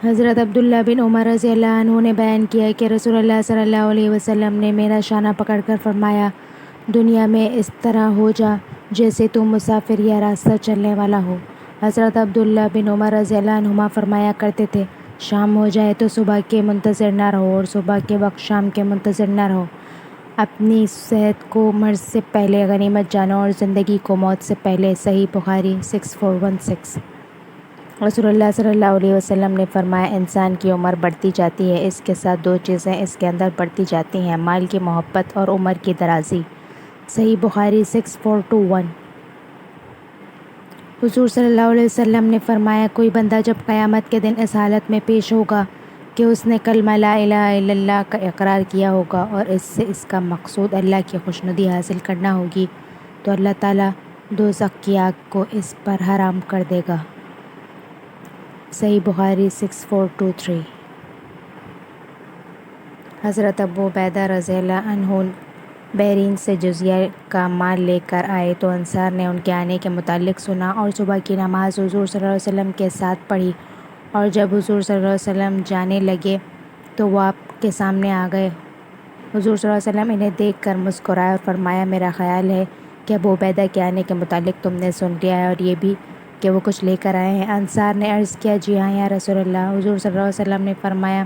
حضرت عبداللہ بن عمر رضی اللہ عنہ نے بیان کیا کہ رسول اللہ صلی اللہ علیہ وسلم نے میرا شانہ پکڑ کر فرمایا، دنیا میں اس طرح ہو جا جیسے تم مسافر یا راستہ چلنے والا ہو۔ حضرت عبداللہ بن عمر رضی اللہ عنہما فرمایا کرتے تھے، شام ہو جائے تو صبح کے منتظر نہ رہو اور صبح کے وقت شام کے منتظر نہ رہو۔ اپنی صحت کو مرض سے پہلے غنیمت جانو اور زندگی کو موت سے پہلے۔ صحیح بخاری 6416۔ رسول اللہ صلی اللہ علیہ وسلم نے فرمایا، انسان کی عمر بڑھتی جاتی ہے، اس کے ساتھ دو چیزیں اس کے اندر بڑھتی جاتی ہیں، مال کی محبت اور عمر کی درازی۔ صحیح بخاری 6421۔ حضور صلی اللہ علیہ وسلم نے فرمایا، کوئی بندہ جب قیامت کے دن اس حالت میں پیش ہوگا کہ اس نے کلمہ لا الہ الا اللہ کا اقرار کیا ہوگا اور اس سے اس کا مقصود اللہ کی خوشنودی حاصل کرنا ہوگی، تو اللہ تعالیٰ دوزخ کی آگ کو اس پر حرام کر دے گا۔ صحیح بخاری 6423۔ حضرت ابو عبیدہ رضی اللہ عنہ بحرین سے جزیہ کا مال لے کر آئے تو انصار نے ان کے آنے کے متعلق سنا اور صبح کی نماز حضور صلی اللہ علیہ وسلم کے ساتھ پڑھی، اور جب حضور صلی اللہ علیہ وسلم جانے لگے تو وہ آپ کے سامنے آ گئے۔ حضور صلی اللہ علیہ وسلم انہیں دیکھ کر مسکرائے اور فرمایا، میرا خیال ہے کہ ابو عبیدہ کے آنے کے متعلق تم نے سن لیا ہے اور یہ بھی کہ وہ کچھ لے کر آئے ہیں۔ انصار نے عرض کیا، جی ہاں یا رسول اللہ۔ حضور صلی اللہ علیہ وسلم نے فرمایا،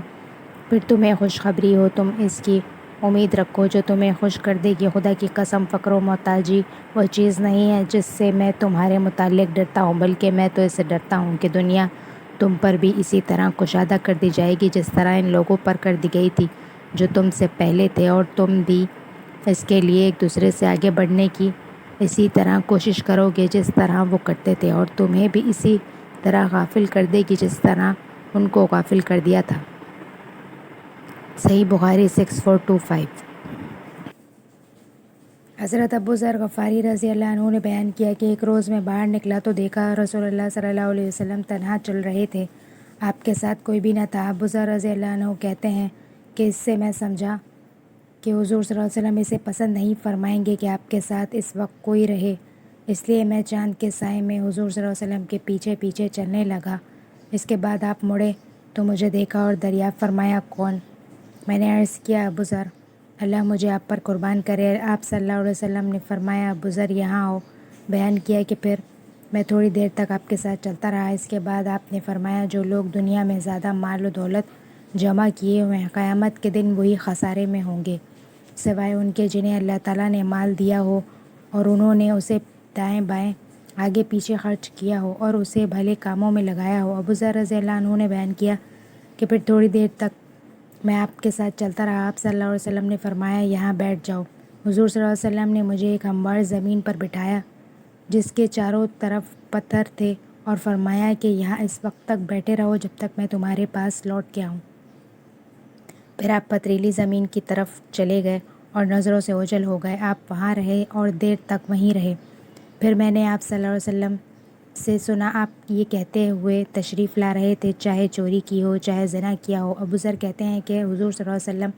پھر تمہیں خوشخبری ہو، تم اس کی امید رکھو جو تمہیں خوش کر دے گی۔ خدا کی قسم، فقر و محتاجی وہ چیز نہیں ہے جس سے میں تمہارے متعلق ڈرتا ہوں، بلکہ میں تو اس سے ڈرتا ہوں کہ دنیا تم پر بھی اسی طرح کشادہ کر دی جائے گی جس طرح ان لوگوں پر کر دی گئی تھی جو تم سے پہلے تھے، اور تم بھی اس کے لیے ایک دوسرے سے آگے بڑھنے کی اسی طرح کوشش کرو گے جس طرح وہ کرتے تھے، اور تمہیں بھی اسی طرح غافل کر دے گی جس طرح ان کو غافل کر دیا تھا۔ صحیح بخاری 6425۔ حضرت ابو ذر غفاری رضی اللہ عنہ نے بیان کیا کہ ایک روز میں باہر نکلا تو دیکھا رسول اللہ صلی اللہ علیہ وسلم تنہا چل رہے تھے، آپ کے ساتھ کوئی بھی نہ تھا۔ ابو ذر رضی اللہ عنہ کہتے ہیں کہ اس سے میں سمجھا کہ حضور صلی اللہ علیہ وسلم اسے پسند نہیں فرمائیں گے کہ آپ کے ساتھ اس وقت کوئی رہے، اس لیے میں چاند کے سائے میں حضور صلی اللہ علیہ وسلم کے پیچھے پیچھے چلنے لگا۔ اس کے بعد آپ مڑے تو مجھے دیکھا اور دریافت فرمایا، کون؟ میں نے عرض کیا، ابو ذر، اللہ مجھے آپ پر قربان کرے۔ آپ صلی اللہ علیہ وسلم نے فرمایا، ابو ذر یہاں آؤ۔ بیان کیا کہ پھر میں تھوڑی دیر تک آپ کے ساتھ چلتا رہا۔ اس کے بعد آپ نے فرمایا، جو لوگ دنیا میں زیادہ مال و دولت جمع کیے ہوئے ہیں، قیامت کے دن وہی خسارے میں ہوں گے، سوائے ان کے جنہیں اللہ تعالیٰ نے مال دیا ہو اور انہوں نے اسے دائیں بائیں آگے پیچھے خرچ کیا ہو اور اسے بھلے کاموں میں لگایا ہو۔ ابو ذر رضی اللہ عنہ نے بیان کیا کہ پھر تھوڑی دیر تک میں آپ کے ساتھ چلتا رہا۔ آپ صلی اللہ علیہ وسلم نے فرمایا، یہاں بیٹھ جاؤ۔ حضور صلی اللہ علیہ وسلم نے مجھے ایک ہموار زمین پر بٹھایا جس کے چاروں طرف پتھر تھے اور فرمایا کہ یہاں اس وقت تک بیٹھے رہو جب تک میں تمہارے پاس لوٹ کے آؤں۔ پھر آپ پتھریلی زمین کی طرف چلے گئے اور نظروں سے اوجھل ہو گئے۔ آپ وہاں رہے اور دیر تک وہیں رہے۔ پھر میں نے آپ صلی اللہ علیہ وسلم سے سنا، آپ یہ کہتے ہوئے تشریف لا رہے تھے، چاہے چوری کی ہو چاہے زنا کیا ہو۔ ابو ذر کہتے ہیں کہ حضور صلی اللہ علیہ وسلم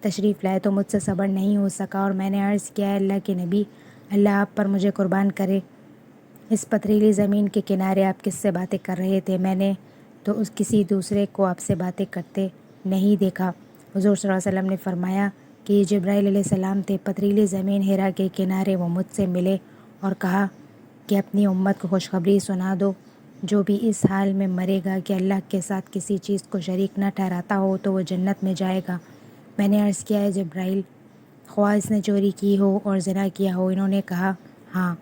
تشریف لائے تو مجھ سے صبر نہیں ہو سکا اور میں نے عرض کیا، اللہ کے نبی، اللہ آپ پر مجھے قربان کرے، اس پتھریلی زمین کے کنارے آپ کس سے باتیں کر رہے تھے؟ میں نے تو اس کسی دوسرے کو آپ سے باتیں کرتے نہیں دیکھا۔ حضور صلی اللہ علیہ وسلم نے فرمایا کہ یہ جبرائیل علیہ السلام تھے۔ پتھریلی زمین ہیرا کے کنارے وہ مجھ سے ملے اور کہا کہ اپنی امت کو خوشخبری سنا دو، جو بھی اس حال میں مرے گا کہ اللہ کے ساتھ کسی چیز کو شریک نہ ٹھہراتا ہو تو وہ جنت میں جائے گا۔ میں نے عرض کیا، ہے جبرائیل، خواہ اس نے چوری کی ہو اور زنا کیا ہو؟ انہوں نے کہا، ہاں۔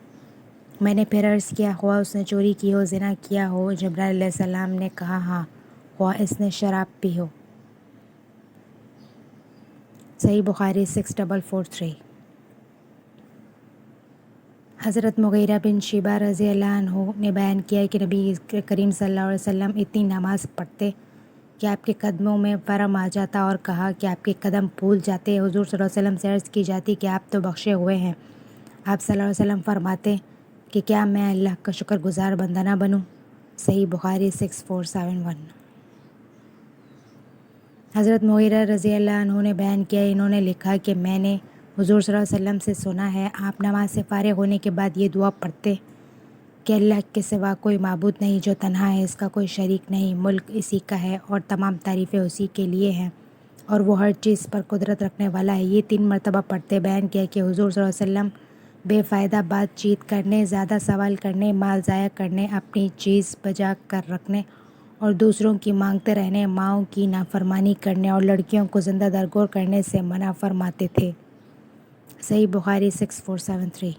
میں نے پھر عرض کیا، خواہ اس نے چوری کی ہو زنا کیا ہو؟ جبرائیل علیہ السلام نے کہا، ہاں، خواہ اس نے شراب پی ہو۔ صحیح بخاری 6443۔ حضرت مغیرہ بن شعبہ رضی اللہ عنہ نے بیان کیا کہ نبی کریم صلی اللہ علیہ وسلم اتنی نماز پڑھتے کہ آپ کے قدموں میں ورم آ جاتا اور کہا کہ آپ کے قدم پھول جاتے۔ حضور صلی اللہ علیہ وسلم سے عرض کی جاتی کہ آپ تو بخشے ہوئے ہیں۔ آپ صلی اللہ علیہ وسلم فرماتے کہ کیا میں اللہ کا شکر گزار بندہ نہ بنوں؟ صحیح بخاری 6471۔ حضرت مغیرہ رضی اللہ عنہ نے بیان کیا، انہوں نے لکھا کہ میں نے حضور صلی اللہ علیہ وسلم سے سنا ہے، آپ نماز سے فارغ ہونے کے بعد یہ دعا پڑھتے کہ اللہ کے سوا کوئی معبود نہیں جو تنہا ہے، اس کا کوئی شریک نہیں، ملک اسی کا ہے اور تمام تعریفیں اسی کے لیے ہیں اور وہ ہر چیز پر قدرت رکھنے والا ہے۔ یہ 3 مرتبہ پڑھتے بیان کیا کہ حضور صلی اللہ علیہ وسلم بے فائدہ بات چیت کرنے، زیادہ سوال کرنے، مال ضائع کرنے، اپنی چیز بجا کر رکھنے اور دوسروں کی مانگتے رہنے، ماؤں کی نافرمانی کرنے اور لڑکیوں کو زندہ درگور کرنے سے منع فرماتے تھے۔ صحیح بخاری 6473۔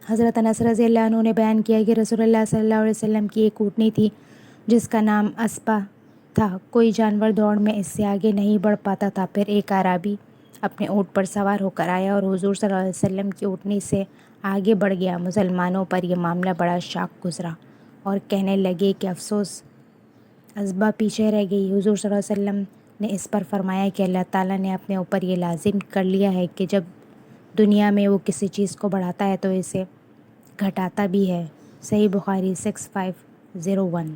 حضرت انس رضی اللہ عنہ نے بیان کیا کہ رسول اللہ صلی اللہ علیہ وسلم کی ایک اونٹنی تھی جس کا نام اسپا تھا۔ کوئی جانور دوڑ میں اس سے آگے نہیں بڑھ پاتا تھا۔ پھر ایک اعرابی اپنے اونٹ پر سوار ہو کر آیا اور حضور صلی اللہ علیہ وسلم کی اونٹنی سے آگے بڑھ گیا۔ مسلمانوں پر یہ معاملہ بڑا شاق گزرا اور کہنے لگے کہ افسوس، اسبا پیچھے رہ گئی۔ حضور صلی اللہ علیہ وسلم نے اس پر فرمایا کہ اللہ تعالیٰ نے اپنے اوپر یہ لازم کر لیا ہے کہ جب دنیا میں وہ کسی چیز کو بڑھاتا ہے تو اسے گھٹاتا بھی ہے۔ صحیح بخاری 6501۔